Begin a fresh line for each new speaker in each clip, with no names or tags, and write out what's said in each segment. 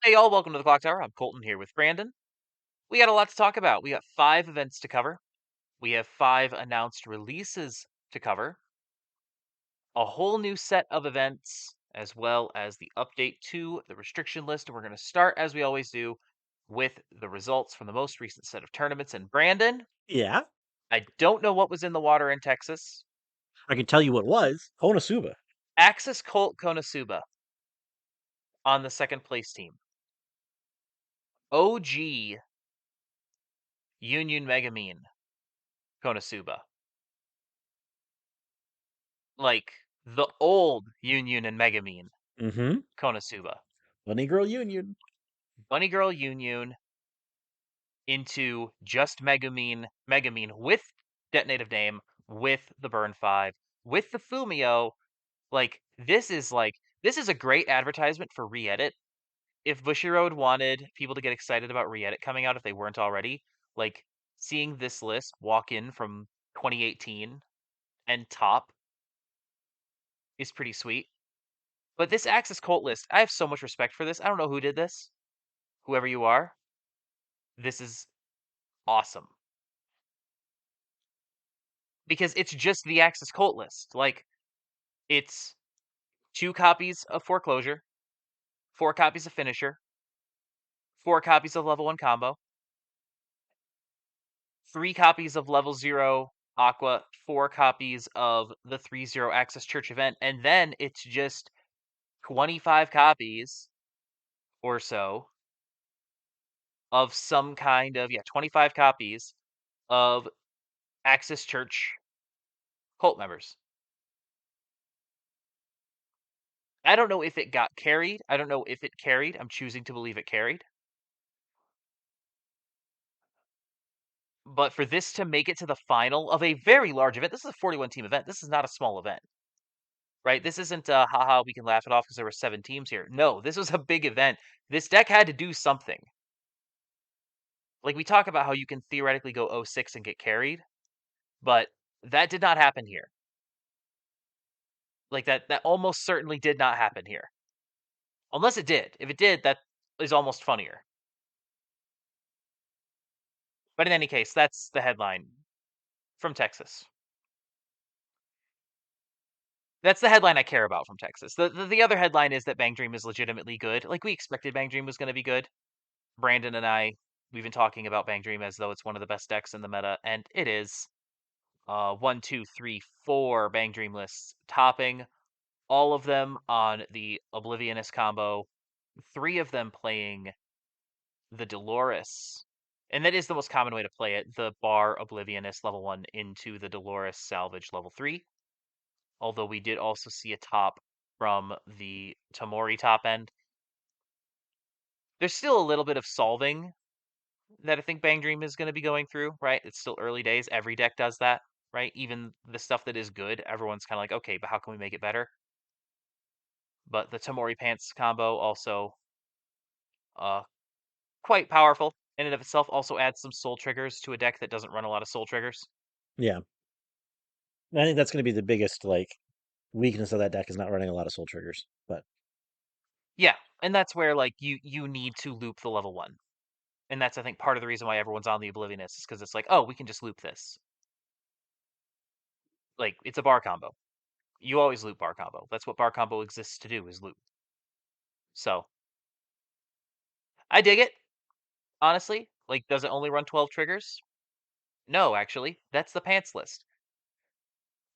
Hey, y'all, welcome to the Clock Tower. I'm Colton here with Brandon. We got a lot to talk about. We got 5 events to cover. We have 5 announced releases to cover, a whole new set of events, as well as the update to the restriction list. And we're going to start, as we always do, with the results from the most recent set of tournaments. And Brandon,
Yeah,
I don't know what was in the water in Texas.
I can tell you what was Konosuba.
Axis Colt Konosuba on the second place team. OG Union Megamine Konosuba. Like the old Union and Megamine
Mm-hmm.
Konosuba.
Bunny Girl Union.
Bunny Girl Union into just Megamine with Detonative Name, with the Burn 5, with the Fumio. This is a great advertisement for Re-Edit. If Bushiroad wanted people to get excited about Re-Edit coming out if they weren't already, like seeing this list walk in from 2018 and top is pretty sweet. But this Axis Cult list, I have so much respect for this. I don't know who did this. Whoever you are, this is awesome. Because it's just the Axis Cult list. Like, it's 2 copies of Foreclosure, 4 copies of Finisher, 4 copies of Level 1 Combo, 3 copies of Level 0 Aqua, 4 copies of the 3-0 Axis Church event, and then it's just 25 copies or so of some kind of, 25 copies of Axis Church cult members. I don't know if it got carried. I don't know if it carried. I'm choosing to believe it carried. But for this to make it to the final of a very large event, this is a 41 team event. This is not a small event, right? This isn't haha, we can laugh it off because there were 7 teams here. No, this was a big event. This deck had to do something. Like, we talk about how you can theoretically go 0-6 and get carried, but that did not happen here. Like, that almost certainly did not happen here. Unless it did. If it did, that is almost funnier. But in any case, that's the headline from Texas. That's the headline I care about from Texas. The other headline is that Bang Dream is legitimately good. Like, we expected Bang Dream was going to be good. Brandon and I, we've been talking about Bang Dream as though it's one of the best decks in the meta, and it is. 1, 2, 3, 4 Bang Dream lists topping, all of them on the Oblivionist combo, 3 of them playing the Dolores. And that is the most common way to play it, the bar Oblivionist level 1 into the Dolores salvage level 3. Although we did also see a top from the Tamori top end. There's still a little bit of solving that I think Bang Dream is going to be going through, right? It's still early days. Every deck does that, right? Even the stuff that is good, everyone's kind of like, okay, but how can we make it better? But the Tamori Pants combo also uh, quite powerful in and of itself. Also adds some soul triggers to a deck that doesn't run a lot of soul triggers.
Yeah, I think that's going to be the biggest weakness of that deck is not running a lot of soul triggers. But
Yeah, and that's where like you need to loop the level 1. And that's, I think, part of the reason why everyone's on the Oblivionist is because it's like, oh, we can just loop this. Like, it's a bar combo. You always loop bar combo. That's what bar combo exists to do, is loop. So, I dig it, honestly. Like, does it only run 12 triggers? No, actually. That's the pants list.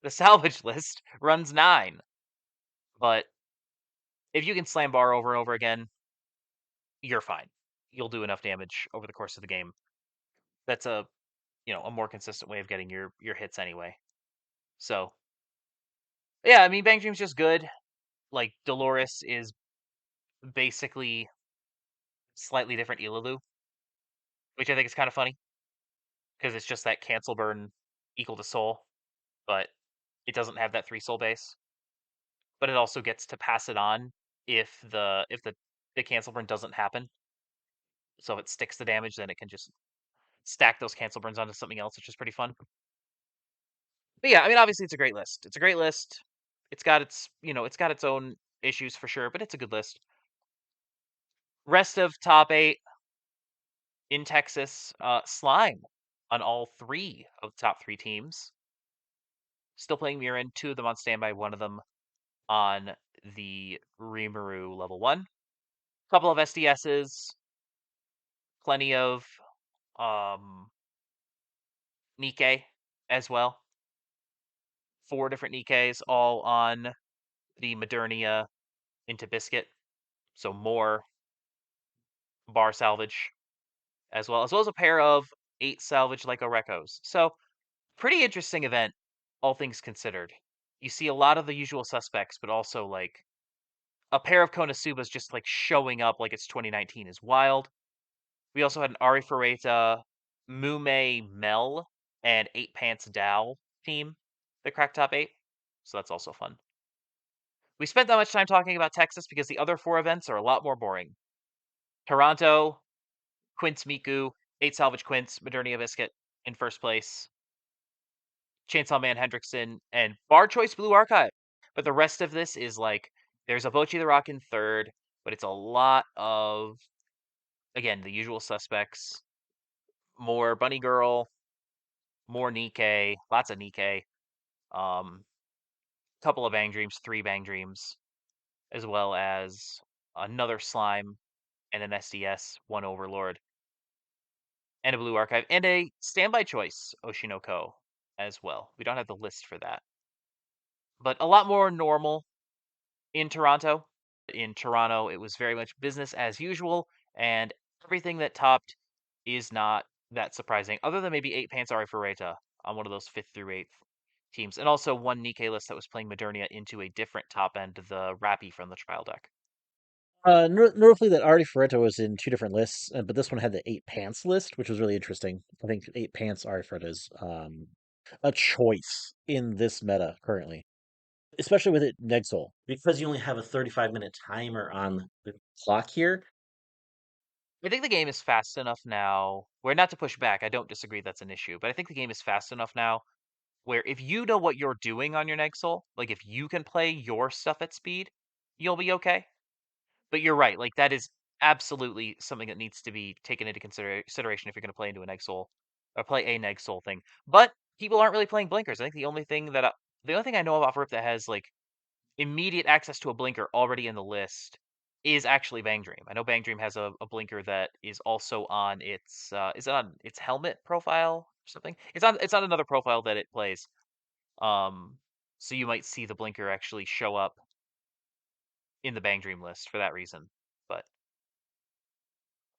The salvage list runs 9. But if you can slam bar over and over again, you're fine. You'll do enough damage over the course of the game. That's a more consistent way of getting your hits anyway. So, yeah, I mean, Bang Dream's just good. Like, Dolores is basically slightly different Ilalu, which I think is kind of funny because it's just that cancel burn equal to soul, but it doesn't have that 3 soul base. But it also gets to pass it on if the cancel burn doesn't happen. So if it sticks the damage, then it can just stack those cancel burns onto something else, which is pretty fun. But yeah, I mean, obviously it's a great list. It's a great list. It's got its own issues for sure, but it's a good list. Rest of top 8 in Texas, Slime on all 3 of the top 3 teams. Still playing Mirren, 2 of them on standby, 1 of them on the Rimuru level 1. Couple of SDSs, plenty of Nikkei as well. 4 different Nikkeis, all on the Modernia into Biscuit. So more bar salvage as well as a pair of 8 salvage like Orekos. So pretty interesting event, all things considered. You see a lot of the usual suspects, but also like a pair of Konosubas just like showing up like it's 2019 is wild. We also had an Ari Ferreita, Mume Mel, and 8 Pants Dow team that cracked top 8. So that's also fun. We spent that much time talking about Texas because the other 4 events are a lot more boring. Toronto, Quince Miku, 8 Salvage Quince, Modernia Biscuit in first place. Chainsaw Man Hendrickson, and Bar Choice Blue Archive. But the rest of this is like, there's a Bochi the Rock in third, but it's a lot of, again, the usual suspects. More Bunny Girl, more Nikkei, lots of Nikkei. Couple of Bang Dreams, 3 Bang Dreams, as well as another Slime and an SDS, 1 Overlord, and a Blue Archive, and a standby choice, Oshinoko, as well. We don't have the list for that. But a lot more normal in Toronto. In Toronto, it was very much business as usual, and everything that topped is not that surprising, other than maybe 8 Pansari Ferreita on one of those 5th through 8th teams, and also 1 Nikkei list that was playing Modernia into a different top end, the Rappy from the trial deck.
Notably that Artie Ferretto was in 2 different lists, but this one had the 8 Pants list, which was really interesting. I think 8 Pants Artie Ferretto is a choice in this meta currently, especially with it Nexol, because you only have a 35-minute timer on the clock here.
I think the game is fast enough now where, not to push back, I don't disagree that's an issue, but I think the game is fast enough now where if you know what you're doing on your Nexol, like if you can play your stuff at speed, you'll be okay. But you're right, like that is absolutely something that needs to be taken into consideration if you're going to play into an Exol or play a Nexol thing. But people aren't really playing blinkers. I think the only thing I know of off rip that has like immediate access to a blinker already in the list is actually Bang Dream. I know Bang Dream has a blinker that is also on its is it on its helmet profile or something? It's on another profile that it plays. Um, so you might see the blinker actually show up in the Bang Dream list for that reason. But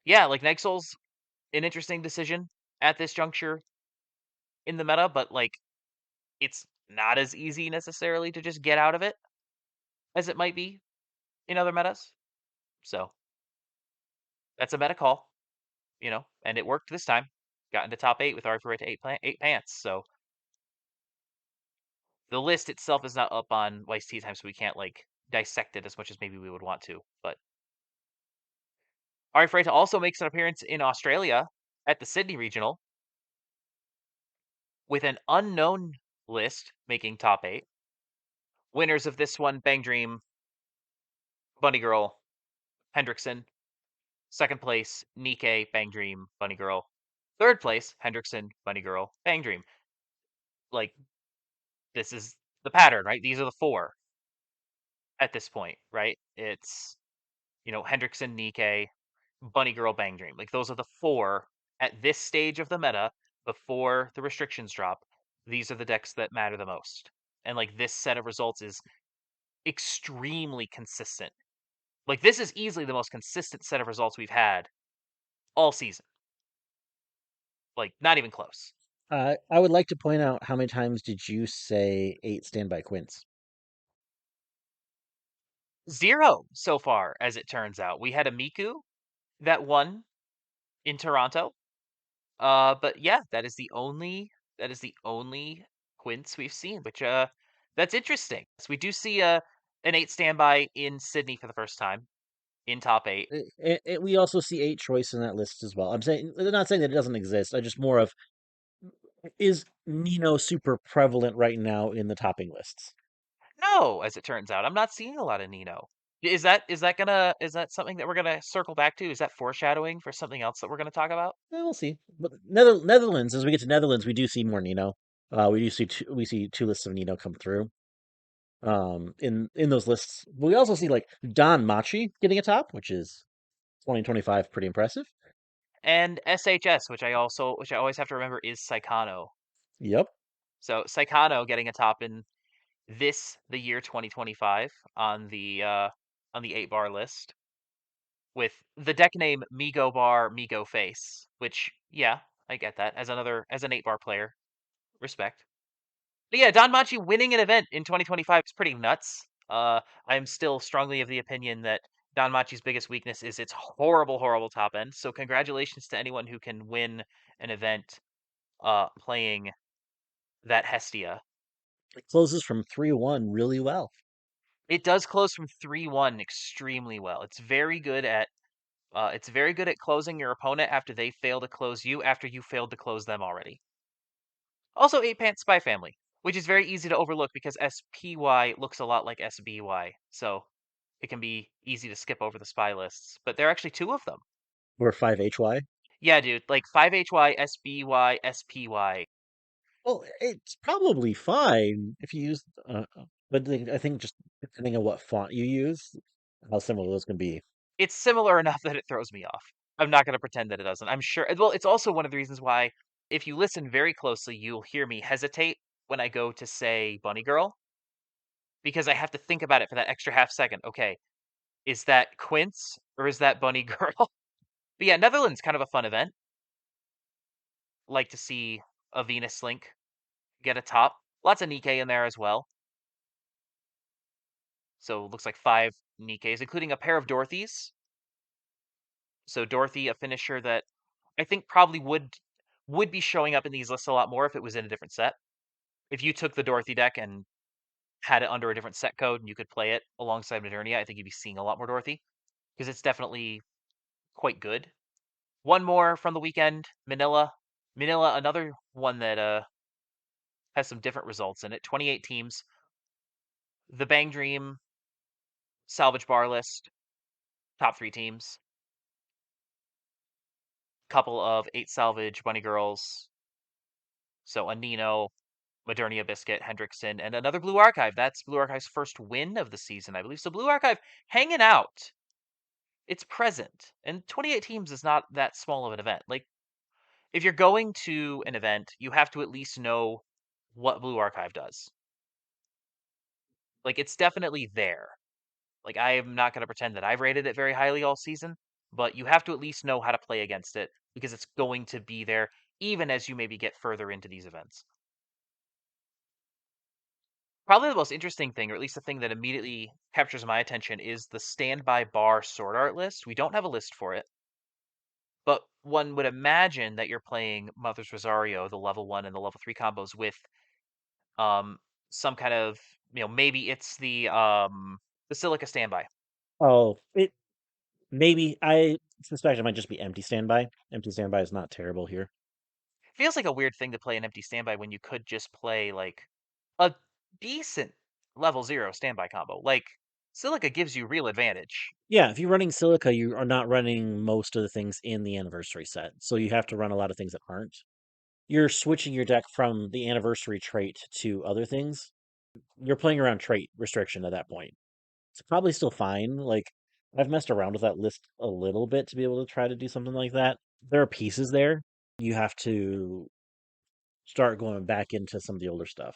yeah, like Nexol's an interesting decision at this juncture in the meta, but like it's not as easy necessarily to just get out of it as it might be in other metas. So that's a meta call, and it worked this time. Got into top 8 with Arthur to 8 pants. So the list itself is not up on Weiss Tea Time, so we can't like dissect it as much as maybe we would want to. But Ari Freita also makes an appearance in Australia at the Sydney Regional with an unknown list making top 8. Winners of this one, Bang Dream, Bunny Girl, Hendrickson. Second place, Nikkei, Bang Dream, Bunny Girl. Third place, Hendrickson, Bunny Girl, Bang Dream. Like, this is the pattern, right? These are the 4 at this point, right? It's, Hendrickson, Nikkei, Bunny Girl, Bang Dream. Like, those are the 4 at this stage of the meta before the restrictions drop. These are the decks that matter the most. And, like, this set of results is extremely consistent. Like, this is easily the most consistent set of results we've had all season. Like, not even close.
I would like to point out how many times did you say 8 standby Quints?
0 so far, as it turns out. We had a Miku that won in Toronto. But yeah, that is the only Quints we've seen, which that's interesting. So we do see an 8 standby in Sydney for the first time in top 8.
We also see 8 choice in that list as well. I'm not saying that it doesn't exist. I just more of, is Nino super prevalent right now in the topping lists?
No, as it turns out, I'm not seeing a lot of Nino. is that something that we're gonna circle back to? Is that foreshadowing for something else that we're gonna talk about?
We'll see. But Netherlands, as we get to Netherlands, we do see more Nino. We do see we see two lists of Nino come through. In those lists, but we also see like Don Machi getting a top, which is 2025 pretty impressive.
And SHS, which I always have to remember is Saikano.
Yep.
So Saikano getting a top in the year 2025 on the 8 bar list with the deck name Migo Bar Migo Face, which yeah, I get that as an 8 bar player. Respect. But yeah, Don Machi winning an event in 2025 is pretty nuts. I'm still strongly of the opinion that Don Machi's biggest weakness is its horrible, horrible top end. So congratulations to anyone who can win an event playing that Hestia.
It closes from 3-1 really well.
It does close from 3-1 extremely well. It's very good at closing your opponent after they fail to close you after you failed to close them already. Also, 8 Pants Spy Family, which is very easy to overlook because SPY looks a lot like SBY, so it can be easy to skip over the spy lists. But there are actually two of them.
Or 5HY.
Yeah, dude, like 5HY, SBY, SPY.
Well, it's probably fine if you use, but I think just depending on what font you use, how similar those can be.
It's similar enough that it throws me off. I'm not going to pretend that it doesn't. I'm sure. Well, it's also one of the reasons why, if you listen very closely, you'll hear me hesitate when I go to say Bunny Girl because I have to think about it for that extra half second. Okay, is that Quince or is that Bunny Girl? But yeah, Netherlands kind of a fun event. Like to see a Venus Link get a top. Lots of Nikkei in there as well. So it looks like 5 Nikkeis, including a pair of Dorothy's. So Dorothy, a finisher that I think probably would be showing up in these lists a lot more if it was in a different set. If you took the Dorothy deck and had it under a different set code and you could play it alongside Modernia, I think you'd be seeing a lot more Dorothy because it's definitely quite good. One more from the weekend, Manila. Manila, another one that has some different results in it. 28 teams. The Bang Dream salvage bar list, top 3 teams. Couple of 8 salvage bunny girls. So a Nino, Modernia Biscuit, Hendrickson, and another Blue Archive. That's Blue Archive's first win of the season, I believe. So Blue Archive hanging out. It's present. And 28 teams is not that small of an event. Like, if you're going to an event, you have to at least know what Blue Archive does. Like, it's definitely there. Like, I am not going to pretend that I've rated it very highly all season, but you have to at least know how to play against it because it's going to be there even as you maybe get further into these events. Probably the most interesting thing, or at least the thing that immediately captures my attention, is the standby bar sword art list. We don't have a list for it, but one would imagine that you're playing Mother's Rosario, the level 1 and the level 3 combos with um some kind of, maybe it's the Silica standby.
Oh, it maybe I suspect it might just be empty standby. Empty standby is not terrible here.
Feels like a weird thing to play an empty standby when you could just play like a decent level 0 standby combo. Like Silica gives you real advantage.
Yeah, if you're running Silica, you are not running most of the things in the anniversary set, so you have to run a lot of things that aren't. You're switching your deck from the anniversary trait to other things. You're playing around trait restriction at that point. It's probably still fine. Like I've messed around with that list a little bit to be able to try to do something like that. There are pieces there. You have to start going back into some of the older stuff.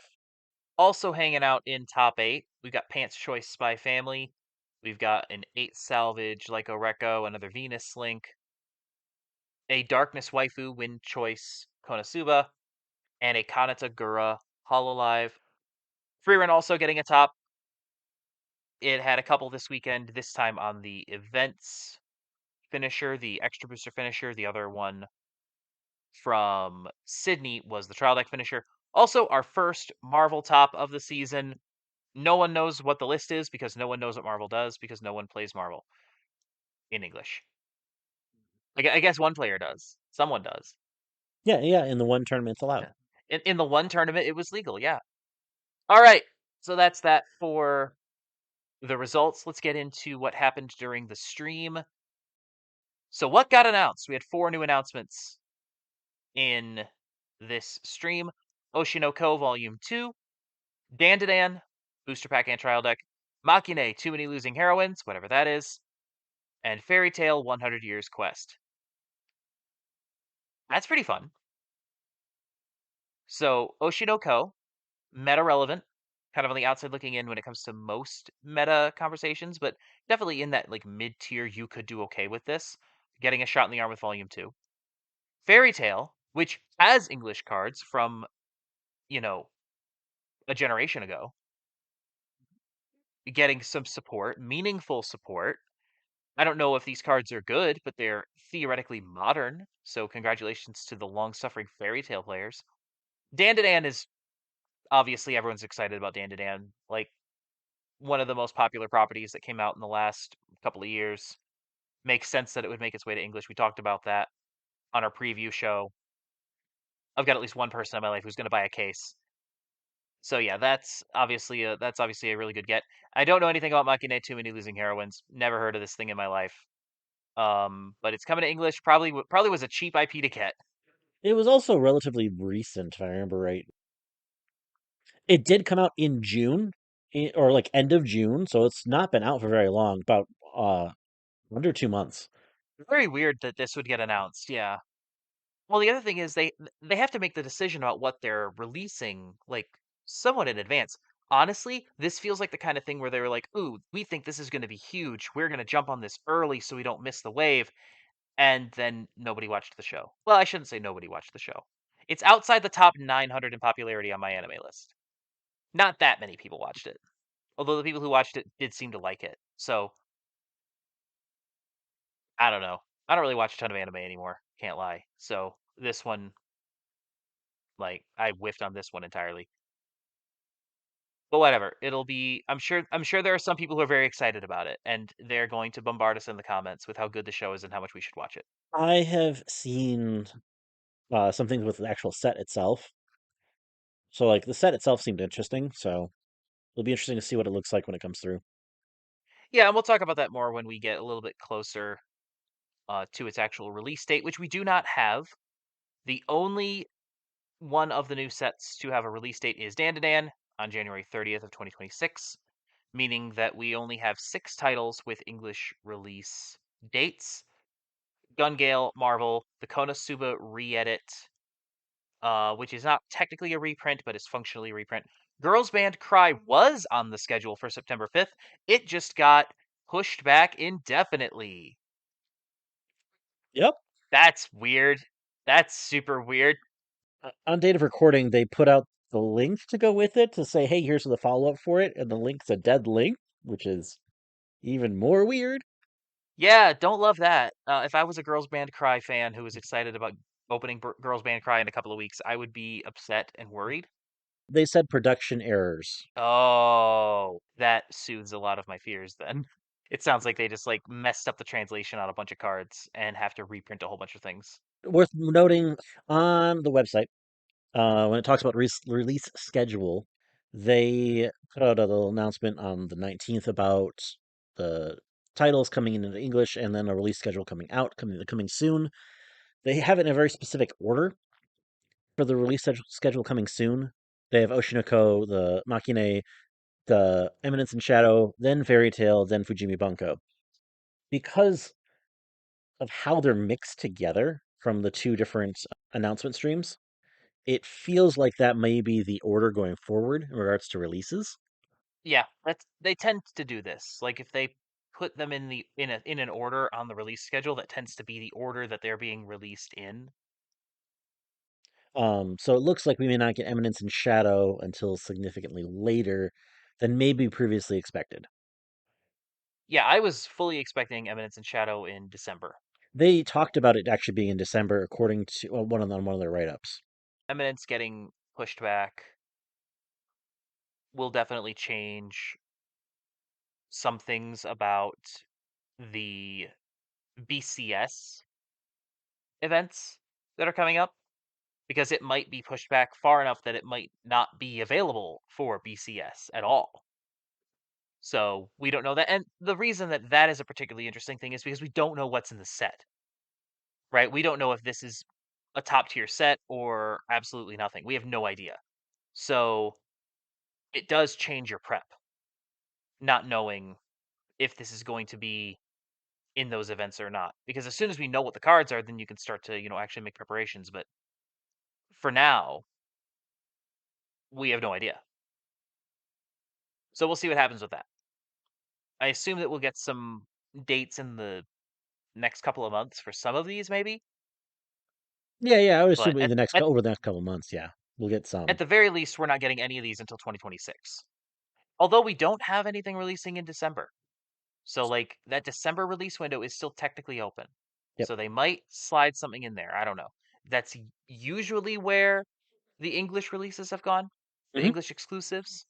Also hanging out in top 8, we've got Pants Choice Spy Family. We've got an 8 Salvage Lyco Recco, another Venus Link, a Darkness Waifu Wind Choice Konosuba, and a Kanata Gura Hololive. Freerun also getting a top. It had a couple this weekend, this time on the events finisher, the extra booster finisher. The other one from Sydney was the trial deck finisher. Also, our first Marvel top of the season. No one knows what the list is because no one knows what Marvel does because no one plays Marvel in English. I guess one player does. Someone does.
Yeah, yeah. In the one tournament, it's allowed.
Yeah. In the one tournament, it was legal. Yeah. All right. So that's that for the results. Let's get into what happened during the stream. So, what got announced? We had 4 new announcements in this stream. Oshinoko Volume 2, Dandadan, Booster Pack and Trial Deck, Makine, Too Many Losing Heroines, whatever that is, and Fairy Tale 100 Years Quest. That's pretty fun. So, Oshinoko, meta relevant, kind of on the outside looking in when it comes to most meta conversations, but definitely in that like mid tier, you could do okay with this. Getting a shot in the arm with Volume 2. Fairy Tale, which has English cards from, you know, a generation ago, getting some support, meaningful support. I don't know if these cards are good, but they're theoretically modern. So congratulations to the long-suffering Fairy Tale players. Dandadan is obviously everyone's excited about Dandadan. Like one of the most popular properties that came out in the last couple of years. Makes sense that it would make its way to English. We talked about that on our preview show. I've got at least one person in my life who's going to buy a case. So yeah, that's obviously a really good get. I don't know anything about Makine Too Many Losing Heroines. Never heard of this thing in my life. But it's coming to English. Probably was a cheap IP to get.
It was also relatively recent, if I remember right. It did come out in June, or like end of June, so it's not been out for very long, about under 2 months.
Very weird that this would get announced. Yeah. Well, the other thing is they have to make the decision about what they're releasing like somewhat in advance. Honestly, this feels like the kind of thing where they were like, "Ooh, we think this is going to be huge. We're going to jump on this early so we don't miss the wave." And then nobody watched the show. Well, I shouldn't say nobody watched the show. It's outside the top 900 in popularity on my anime list. Not that many people watched it. Although the people who watched it did seem to like it. So, I don't know. I don't really watch a ton of anime anymore, can't lie. So, this one like I whiffed on this one entirely. But whatever. It'll be I'm sure there are some people who are very excited about it and they're going to bombard us in the comments with how good the show is and how much we should watch it.
I have seen some things with the actual set itself. So like the set itself seemed interesting, so it'll be interesting to see what it looks like when it comes through.
Yeah, and we'll talk about that more when we get a little bit closer to its actual release date, which we do not have. The only one of the new sets to have a release date is Dandadan on January 30th of 2026, meaning that we only have 6 titles with English release dates. Gun Gale, Marvel, the Konosuba re-edit, which is not technically a reprint, but is functionally a reprint. Girls Band Cry was on the schedule for September 5th. It just got pushed back indefinitely.
Yep.
That's weird. That's super weird.
On date of recording, they put out the link to go with it to say, "Hey, here's the follow-up for it," and the link's a dead link, which is even more weird.
Yeah, don't love that. If I was a Girls Band Cry fan who was excited about opening Girls Band Cry in a couple of weeks, I would be upset and worried.
They said production errors.
Oh, that soothes a lot of my fears then. It sounds like they just like messed up the translation on a bunch of cards and have to reprint a whole bunch of things.
Worth noting on the website, when it talks about release schedule, they put out a little announcement on the 19th about the titles coming into English and then a release schedule coming soon. They have it in a very specific order for the release schedule coming soon. They have Oshinoko, the Makine, the Eminence and Shadow, then Fairy Tale, then Fujimi Bunko. Because of how they're mixed together from the two different announcement streams, it feels like that may be the order going forward in regards to releases.
Yeah, they tend to do this. Like if they put them in an order on the release schedule, that tends to be the order that they're being released in.
So it looks like we may not get Eminence and Shadow until significantly later than maybe previously expected.
Yeah, I was fully expecting Eminence and Shadow in December.
They talked about it actually being in December, according to one of their write-ups.
Eminence getting pushed back will definitely change some things about the BCS events that are coming up because it might be pushed back far enough that it might not be available for BCS at all. So we don't know that. And the reason that that is a particularly interesting thing is because we don't know what's in the set, right? We don't know if this is a top tier set or absolutely nothing. We have no idea. So it does change your prep, not knowing if this is going to be in those events or not. Because as soon as we know what the cards are, then you can start to, actually make preparations. But for now, we have no idea. So we'll see what happens with that. I assume that we'll get some dates in the next couple of months for some of these, maybe.
Yeah, I would
But
assume in the next over the next couple months, yeah, we'll get
at
some.
the very least, we're not getting any of these until 2026. Although we don't have anything releasing in December. So, like, that December release window is still technically open.
Yep.
So they might slide something in there. I don't know. That's usually where the English releases have gone. The
Hmm.
English exclusives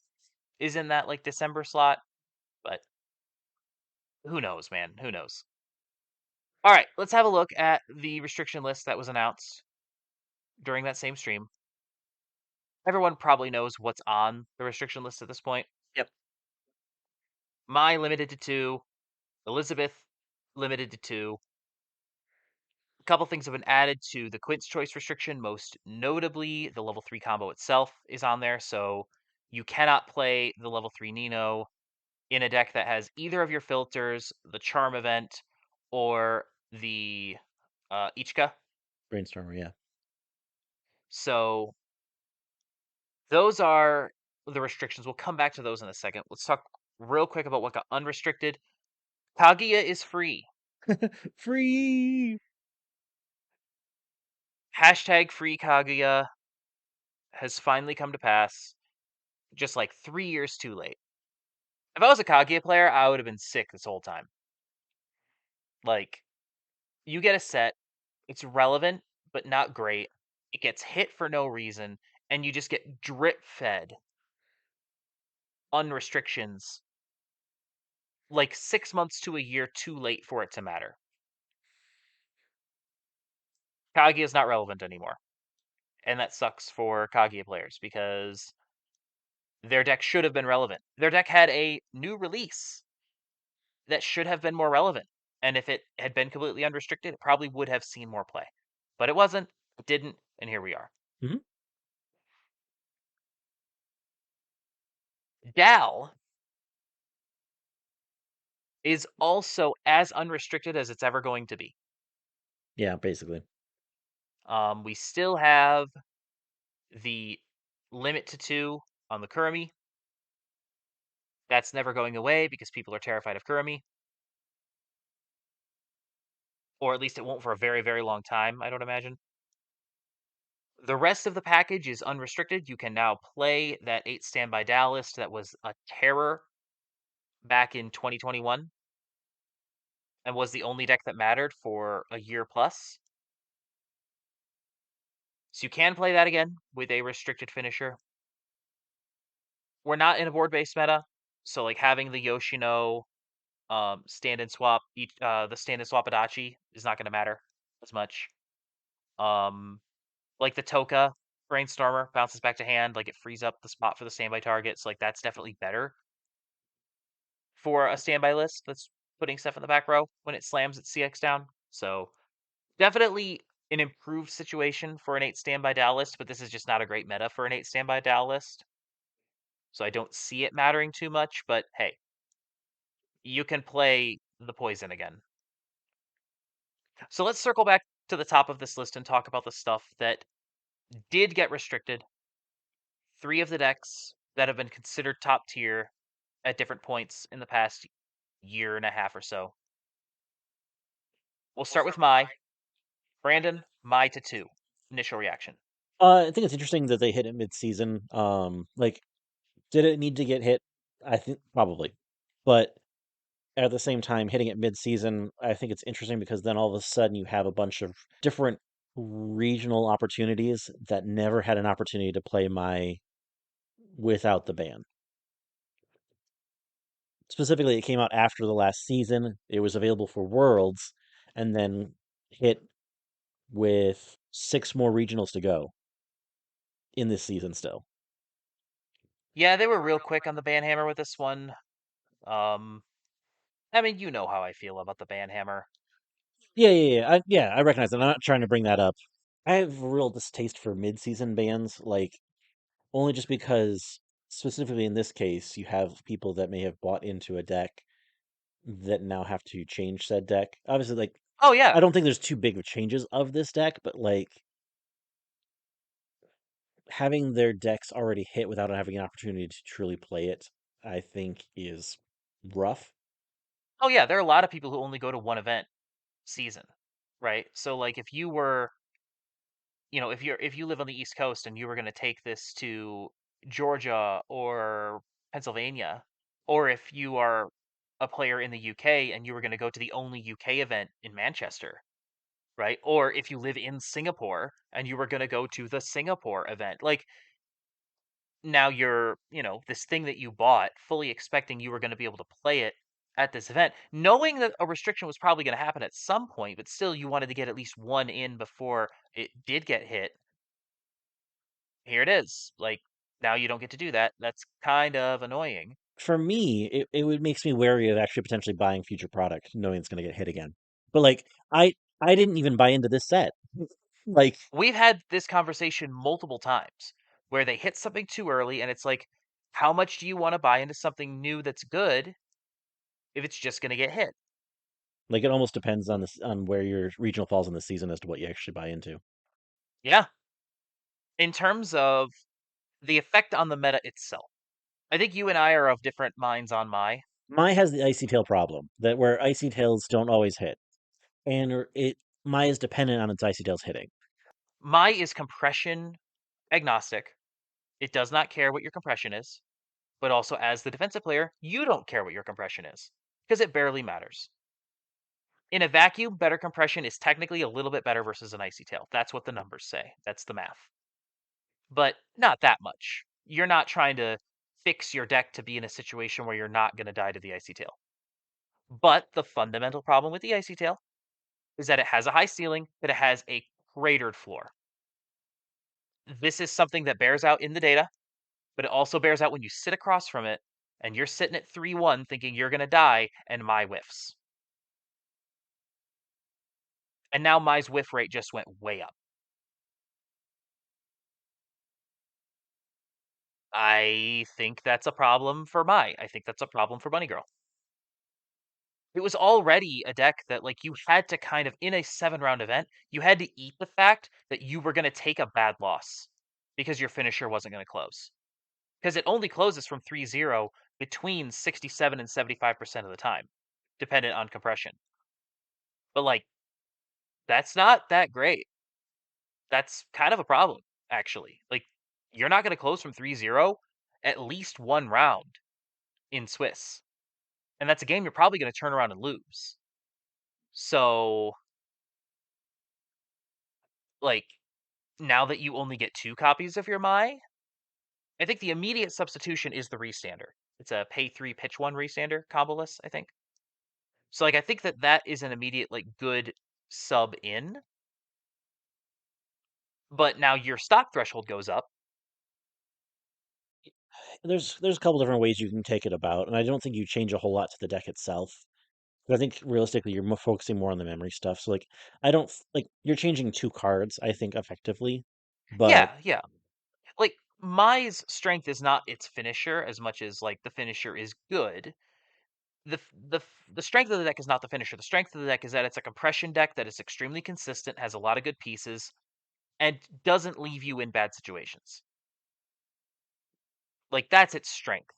is in that, like, December slot. But who knows, man? Who knows? All right, let's have a look at the restriction list that was announced during that same stream. Everyone probably knows what's on the restriction list at this point.
Yep.
My limited to 2, Elizabeth limited to 2. A couple things have been added to the Quint's choice restriction, most notably the level 3 combo itself is on there, so you cannot play the level 3 Nino in a deck that has either of your filters, the Charm event, or the Ichika.
Brainstormer, yeah.
So those are the restrictions. We'll come back to those in a second. Let's talk real quick about what got unrestricted. Kaguya is free.
Free.
Hashtag free Kaguya has finally come to pass, just like 3 years too late. If I was a Kaguya player, I would have been sick this whole time. Like, you get a set, it's relevant, but not great. It gets hit for no reason, and you just get drip fed unrestrictions like 6 months to a year too late for it to matter. Kaguya is not relevant anymore. And that sucks for Kaguya players because their deck should have been relevant. Their deck had a new release that should have been more relevant. And if it had been completely unrestricted, it probably would have seen more play. But it wasn't, it didn't, and here we are.
Hmm.
Dal is also as unrestricted as it's ever going to be.
Yeah, basically.
We still have the limit to 2 on the Kurami. That's never going away because people are terrified of Kurami. Or at least it won't for a very, very long time, I don't imagine. The rest of the package is unrestricted. You can now play that 8 standby Dal list that was a terror back in 2021 and was the only deck that mattered for a year plus. So you can play that again with a restricted finisher. We're not in a board-based meta, so like having the Yoshino stand and swap, the stand and swap Adachi is not going to matter as much. Um, like the Toka Brainstormer bounces back to hand, like it frees up the spot for the standby targets. Like that's definitely better for a standby list that's putting stuff in the back row when it slams its CX down. So definitely an improved situation for an 8 standby Dow list, but this is just not a great meta for an 8 standby Dow list. So I don't see it mattering too much, but hey, you can play the poison again. So let's circle back to the top of this list and talk about the stuff that did get restricted. 3 of the decks that have been considered top tier at different points in the past year and a half or so. We'll start with Brandon, Mai to 2. Initial reaction.
I think it's interesting that they hit it mid-season. Like, did it need to get hit? I think probably, but at the same time, hitting it mid-season, I think it's interesting because then all of a sudden you have a bunch of different regional opportunities that never had an opportunity to play my without the ban. Specifically, it came out after the last season. It was available for Worlds, and then hit with 6 more regionals to go in this season still.
Yeah, they were real quick on the ban hammer with this one. Um, I mean, you know how I feel about the banhammer.
Yeah, I recognize that. I'm not trying to bring that up. I have a real distaste for mid-season bans, like only just because specifically in this case, you have people that may have bought into a deck that now have to change said deck. Obviously, like
Oh yeah,
I don't think there's too big of changes of this deck, but like having their decks already hit without having an opportunity to truly play it, I think is rough.
oh yeah. There are a lot of people who only go to one event season, right? So like if you were, if you live on the East Coast and you were going to take this to Georgia or Pennsylvania, or if you are a player in the UK and you were going to go to the only UK event in Manchester, right? Or if you live in Singapore and you were going to go to the Singapore event, like now you're, this thing that you bought fully expecting you were going to be able to play it at this event, knowing that a restriction was probably going to happen at some point, but still you wanted to get at least one in before it did get hit. Here it is. Like, now you don't get to do that. That's kind of annoying.
For me, it would makes me wary of actually potentially buying future product, knowing it's going to get hit again. But like I didn't even buy into this set. Like
We've had this conversation multiple times where they hit something too early and it's like, how much do you want to buy into something new that's good if it's just going to get hit?
like it almost depends on this on where your regional falls in the season as to what you actually buy into.
Yeah. In terms of the effect on the meta itself, I think you and I are of different minds on
Mai has the icy tail problem that where icy tails don't always hit, and it Mai is dependent on its icy tails hitting.
My is compression agnostic. It does not care what your compression is, but also as the defensive player, you don't care what your compression is because it barely matters. In a vacuum, better compression is technically a little bit better versus an icy tail. That's what the numbers say. That's the math. But not that much. You're not trying to fix your deck to be in a situation where you're not going to die to the icy tail. But the fundamental problem with the icy tail is that it has a high ceiling, but it has a cratered floor. This is something that bears out in the data, but it also bears out when you sit across from it and you're sitting at 3-1 thinking you're going to die and my whiffs. And now my's whiff rate just went way up. I think that's a problem for my. I think that's a problem for Bunny Girl. It was already a deck that like you had to kind of in a 7-round event, you had to eat the fact that you were going to take a bad loss because your finisher wasn't going to close. Because it only closes from 3-0 between 67 and 75% of the time, dependent on compression. But like that's not that great. That's kind of a problem, actually. Like you're not going to close from 3-0 at least one round in Swiss. And that's a game you're probably going to turn around and lose. So, like, now that you only get 2 copies of your Mai, I think the immediate substitution is the restander. It's a pay 3, pitch 1 restander comboless, I think. So, like, I think that that is an immediate, like, good sub in. But now your stock threshold goes up.
There's a couple different ways you can take it about, and I don't think you change a whole lot to the deck itself. But I think realistically, you're focusing more on the memory stuff. So like, I don't like you're changing two cards. I think effectively, but
Yeah, yeah. Like, Mai's strength is not its finisher as much as, like, the finisher is good. The strength of the deck is not the finisher. The strength of the deck is that it's a compression deck that is extremely consistent, has a lot of good pieces, and doesn't leave you in bad situations. Like that's its strength.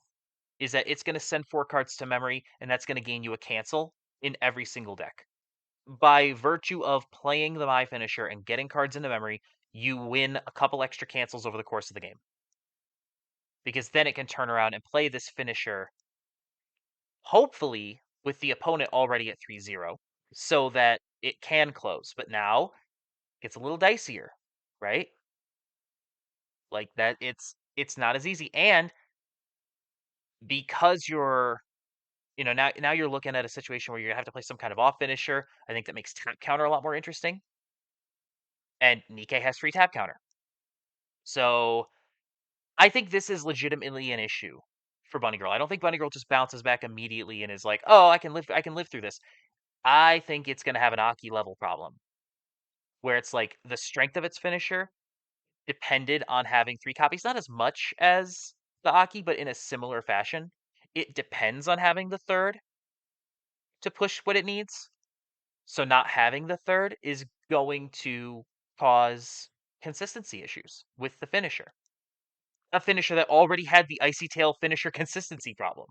Is that it's going to send 4 cards to memory, and that's going to gain you a cancel in every single deck. By virtue of playing the My Finisher and getting cards into memory, you win a couple extra cancels over the course of the game. Because then it can turn around and play this finisher, hopefully with the opponent already at 3-0, so that it can close. But now it's a little dicier, right? Like that it's not as easy. And because you're now you're looking at a situation where you're gonna have to play some kind of off finisher. I think that makes tap counter a lot more interesting. And Nikkei has free tap counter. So I think this is legitimately an issue for Bunny Girl. I don't think Bunny Girl just bounces back immediately and is like, "Oh, I can live through this." I think it's going to have an Aki level problem where it's like the strength of its finisher depended on having 3 copies, not as much as the Aki, but in a similar fashion. It depends on having the third to push what it needs. So not having the third is going to cause consistency issues with the finisher. A finisher that already had the Icy Tail finisher consistency problem.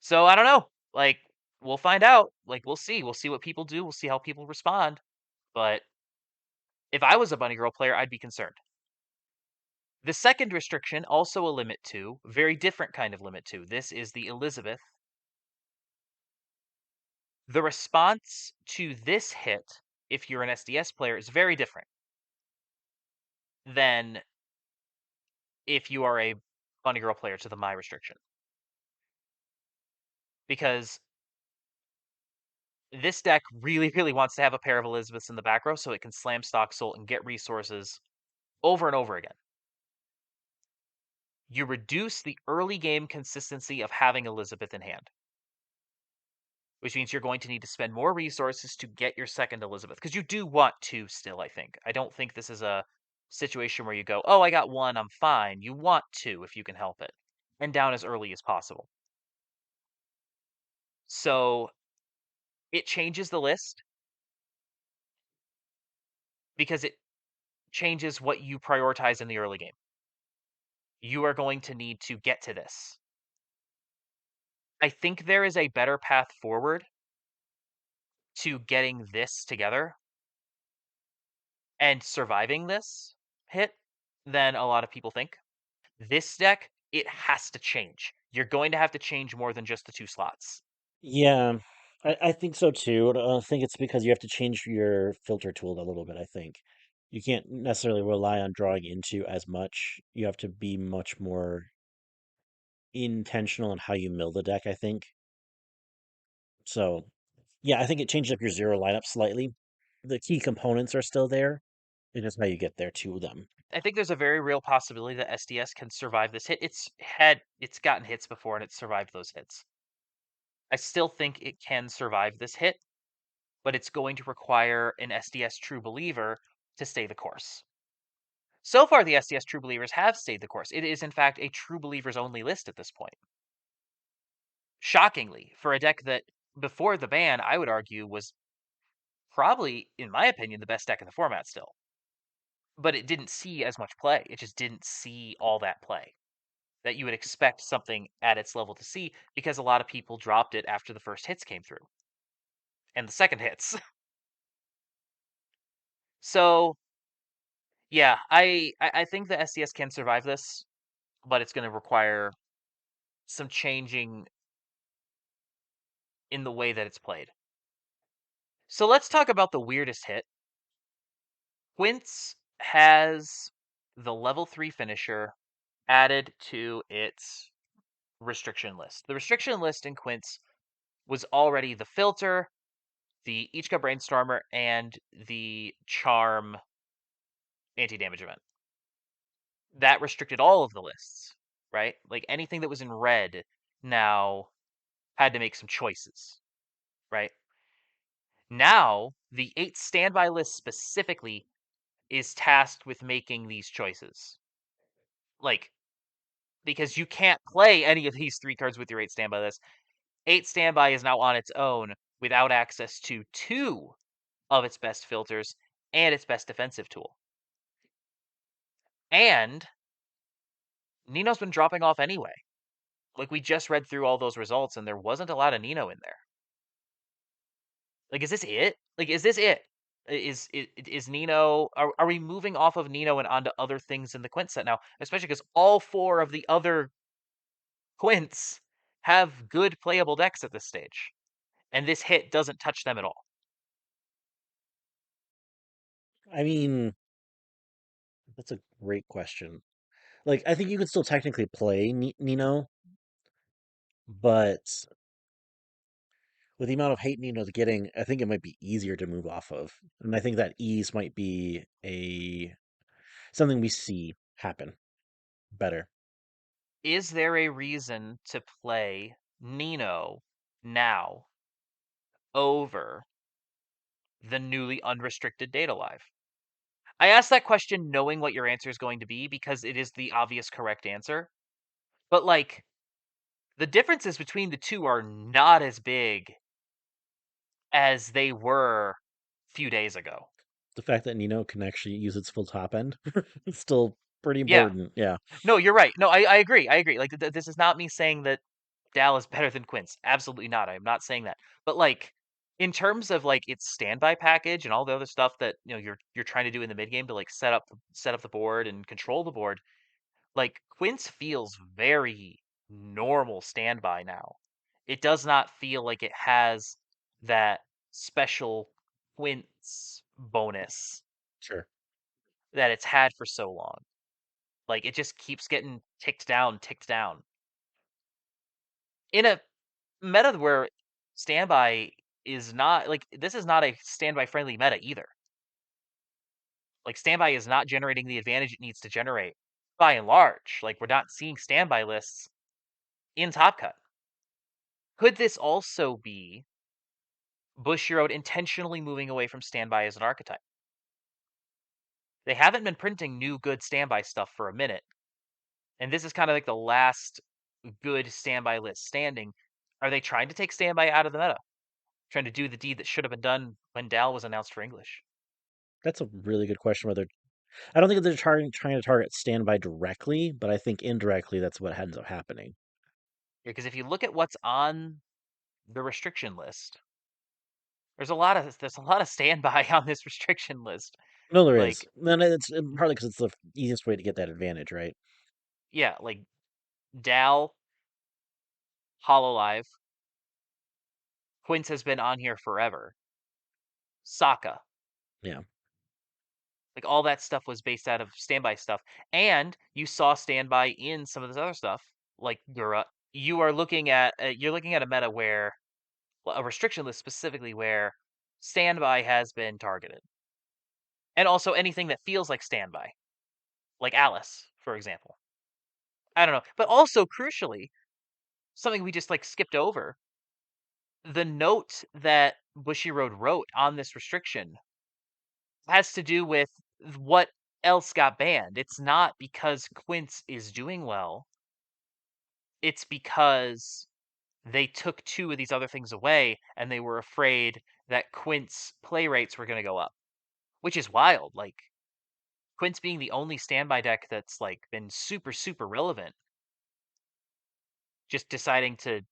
So I don't know. Like, we'll find out. Like, we'll see. We'll see what people do. We'll see how people respond. But if I was a Bunny Girl player, I'd be concerned. The second restriction, also a limit 2, very different kind of limit 2. This is the Elizabeth. The response to this hit, if you're an SDS player, is very different than if you are a Bunny Girl player to the My restriction. Because this deck really, really wants to have a pair of Elizabeths in the back row so it can slam stock Soul and get resources over and over again. You reduce the early game consistency of having Elizabeth in hand, which means you're going to need to spend more resources to get your second Elizabeth, because you do want two still, I think. I don't think this is a situation where you go, oh, I got one, I'm fine. You want two if you can help it, and down as early as possible. So it changes the list because it changes what you prioritize in the early game. You are going to need to get to this. I think there is a better path forward to getting this together and surviving this hit than a lot of people think. This deck, it has to change. You're going to have to change more than just the 2 slots.
Yeah, I think so too. I think it's because you have to change your filter tool a little bit, I think. You can't necessarily rely on drawing into as much. You have to be much more intentional in how you mill the deck, I think. So, yeah, I think it changed up your zero lineup slightly. The key components are still there. It's just how you get there to them.
I think there's a very real possibility that SDS can survive this hit. It's gotten hits before and it's survived those hits. I still think it can survive this hit, but it's going to require an SDS true believer to stay the course. So far, the SDS true believers have stayed the course. It is, in fact, a true believers only list at this point. Shockingly, for a deck that before the ban, I would argue was probably, in my opinion, the best deck in the format still. But it didn't see as much play. It just didn't see all that play that you would expect something at its level to see, because a lot of people dropped it after the first hits came through and the second hits. So yeah, I think the SDS can survive this, but it's going to require some changing in the way that it's played. So let's talk about the weirdest hit. Quince has the level 3 finisher added to its restriction list. The restriction list in Quince was already the filter, the Ichika Brainstormer, and the Charm anti-damage event. That restricted all of the lists, right? Like anything that was in red now had to make some choices, right? Now, the 8 standby list specifically is tasked with making these choices. Like, because you can't play any of these 3 cards with your 8 standby list. 8 standby is now on its own without access to 2 of its best filters and its best defensive tool. And Nino's been dropping off anyway. Like, we just read through all those results and there wasn't a lot of Nino in there. Like, is this it? Like, is this it? Is Nino? Are we moving off of Nino and onto other things in the Quint set now? Especially because all 4 of the other Quints have good playable decks at this stage, and this hit doesn't touch them at all.
I mean, that's a great question. Like, I think you can still technically play Nino, but with the amount of hate Nino's getting, I think it might be easier to move off of. And I think that ease might be a something we see happen better.
Is there a reason to play Nino now over the newly unrestricted data live? I ask that question knowing what your answer is going to be because it is the obvious correct answer. But like the differences between the two are not as big as they were a few days ago.
The fact that Nino can actually use its full top end is still pretty
Yeah.
important. Yeah,
No, you're right. No, I agree. I agree. Like this is not me saying that Dal is better than Quince. Absolutely not. I'm not saying that. But like in terms of like its standby package and all the other stuff that you're trying to do in the mid game to like set up the board and control the board, like Quince feels very normal standby now. It does not feel like it has that special Quince bonus
sure.
that it's had for so long. Like it just keeps getting ticked down. In a meta where standby is not like this is not a standby friendly meta either. Like standby is not generating the advantage it needs to generate by and large. Like we're not seeing standby lists in Top Cut. Could this also be Bushiroad intentionally moving away from standby as an archetype? They haven't been printing new good standby stuff for a minute, and this is kind of like the last good standby list standing. Are they trying to take standby out of the meta? Trying to do the deed that should have been done when Dal was announced for English?
That's a really good question. Whether I don't think they're trying to target standby directly, but I think indirectly that's what ends up happening.
Because if you look at what's on the restriction list, there's a lot of standby on this restriction list.
No, there is.
Like
Then it's partly because it's the easiest way to get that advantage, right?
yeah, like Dal, Hololive, Quince has been on here forever. Sokka,
Yeah.
like all that stuff was based out of standby stuff, and you saw standby in some of this other stuff, like Gura. You're looking at a meta where well, a restriction list specifically where standby has been targeted, and also anything that feels like standby, like Alice, for example. I don't know, but also crucially, something we just like skipped over. The note that Bushiroad wrote on this restriction has to do with what else got banned. It's not because Quince is doing well. It's because they took two of these other things away and they were afraid that Quince play rates were going to go up, which is wild. Like Quince being the only standby deck that's like been super relevant, just deciding to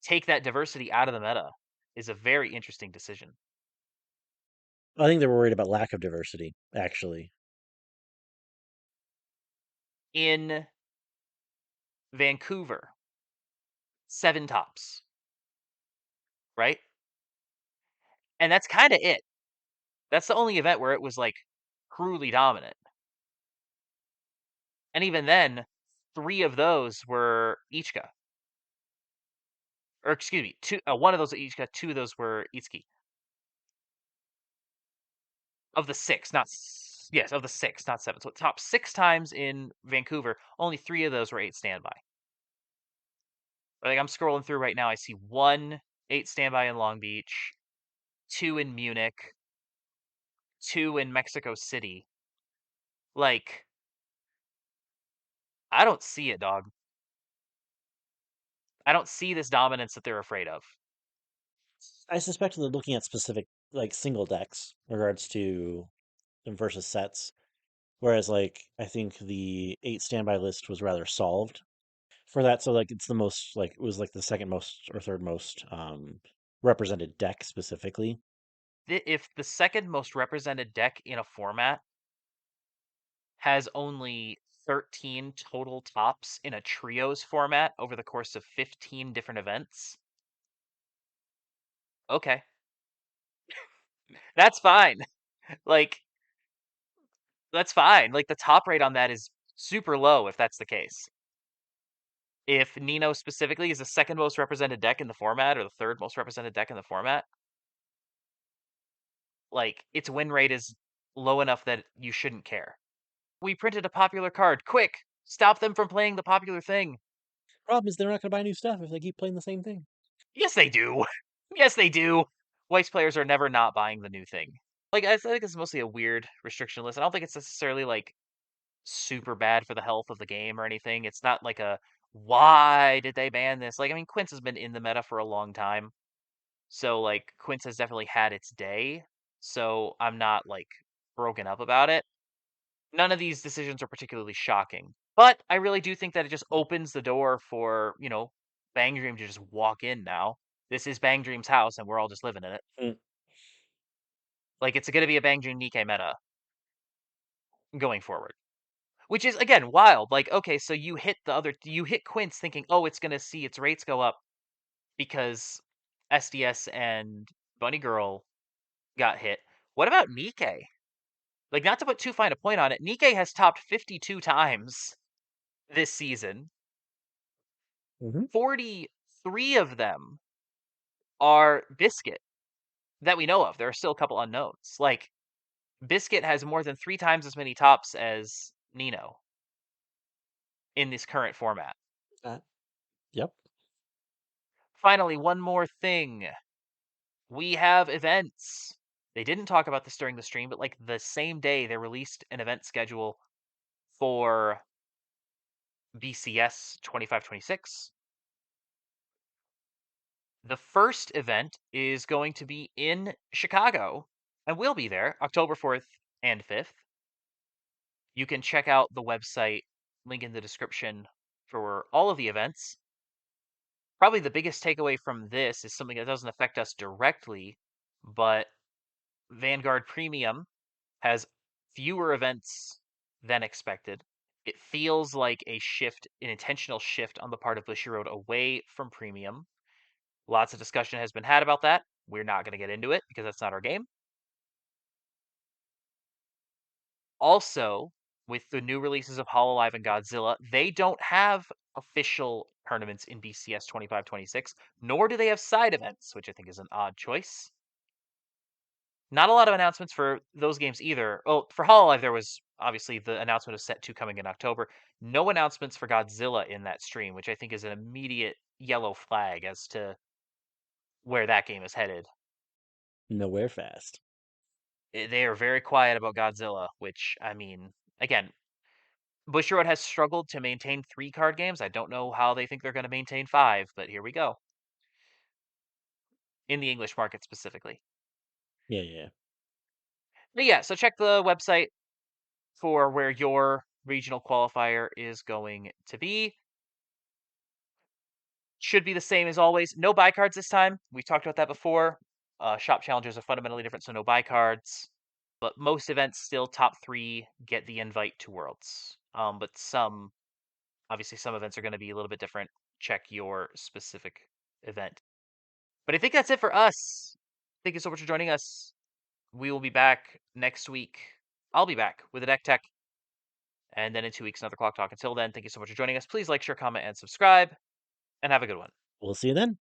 take that diversity out of the meta is a very interesting decision.
I think they were worried about lack of diversity, actually.
In Vancouver, 7 tops, right? And that's kind of it. That's the only event where it was like cruelly dominant. And even then, 3 of those were Ichika. Or excuse me, two. One of those Ichika, 2 of those were Itsuki. Of the six, not yes, of the six, not seven. So top 6 times in Vancouver, only 3 of those were 8 standby. Like I'm scrolling through right now, I see 1 8 standby in Long Beach, 2 in Munich, 2 in Mexico City. Like I don't see it, dog. I don't see this dominance that they're afraid of.
I suspect they're looking at specific like single decks in regards to them versus sets. Whereas like I think the 8 standby list was rather solved for that. So like it's the most like it was like the second most or third most represented deck specifically.
If the second most represented deck in a format has only 13 total tops in a trios format over the course of 15 different events, okay, that's fine. Like, that's fine. Like, the top rate on that is super low if that's the case. If Nino specifically is the second most represented deck in the format or the third most represented deck in the format, like, its win rate is low enough that you shouldn't care. We printed a popular card. Quick! Stop them from playing the popular thing.
Problem is they're not going to buy new stuff if they keep playing the same thing.
Yes, they do. Yes, they do. Weiss players are never not buying the new thing. Like, I think it's mostly a weird restriction list. I don't think it's necessarily like super bad for the health of the game or anything. It's not like a why did they ban this? Like, I mean, Quince has been in the meta for a long time. So like Quince has definitely had its day. So I'm not like broken up about it. None of these decisions are particularly shocking. But I really do think that it just opens the door for, Bang Dream to just walk in now. This is Bang Dream's house and we're all just living in it.
Mm.
Like it's gonna be a Bang Dream Nikkei meta going forward. Which is again wild. Like, okay, so you hit Quince thinking, oh, it's gonna see its rates go up because SDS and Bunny Girl got hit. What about Nikkei? Like, not to put too fine a point on it, Nikkei has topped 52 times this season.
Hmm.
43 of them are Biscuit that we know of. There are still a couple unknowns. Like, Biscuit has more than 3 times as many tops as Nino in this current format.
Yep.
Finally, one more thing. We have events. They didn't talk about this during the stream, but like the same day they released an event schedule for BCS 25-26. The first event is going to be in Chicago, and we'll be there October 4th and 5th. You can check out the website, link in the description for all of the events. Probably the biggest takeaway from this is something that doesn't affect us directly, but Vanguard Premium has fewer events than expected. It feels like an intentional shift on the part of Bushiroad away from Premium. Lots of discussion has been had about that. We're not going to get into it because that's not our game. Also, with the new releases of Hololive and Godzilla, they don't have official tournaments in BCS 25-26, nor do they have side events, which I think is an odd choice. Not a lot of announcements for those games either. Oh, for Hololive, there was obviously the announcement of Set 2 coming in October. No announcements for Godzilla in that stream, which I think is an immediate yellow flag as to where that game is headed.
Nowhere fast.
They are very quiet about Godzilla, which, I mean, again, Bushiroad has struggled to maintain 3 card games. I don't know how they think they're going to maintain 5, but here we go. In the English market specifically.
Yeah, yeah.
But yeah, so check the website for where your regional qualifier is going to be. Should be the same as always. No buy cards this time. We talked about that before. Shop challenges are fundamentally different, so no buy cards. But most events still top 3 get the invite to Worlds. But obviously some events are going to be a little bit different. Check your specific event. But I think that's it for us. Thank you so much for joining us. We will be back next week. I'll be back with a deck tech. And then in 2 weeks, another Clock Talk. Until then, thank you so much for joining us. Please like, share, comment, and subscribe. And have a good one.
We'll see you then.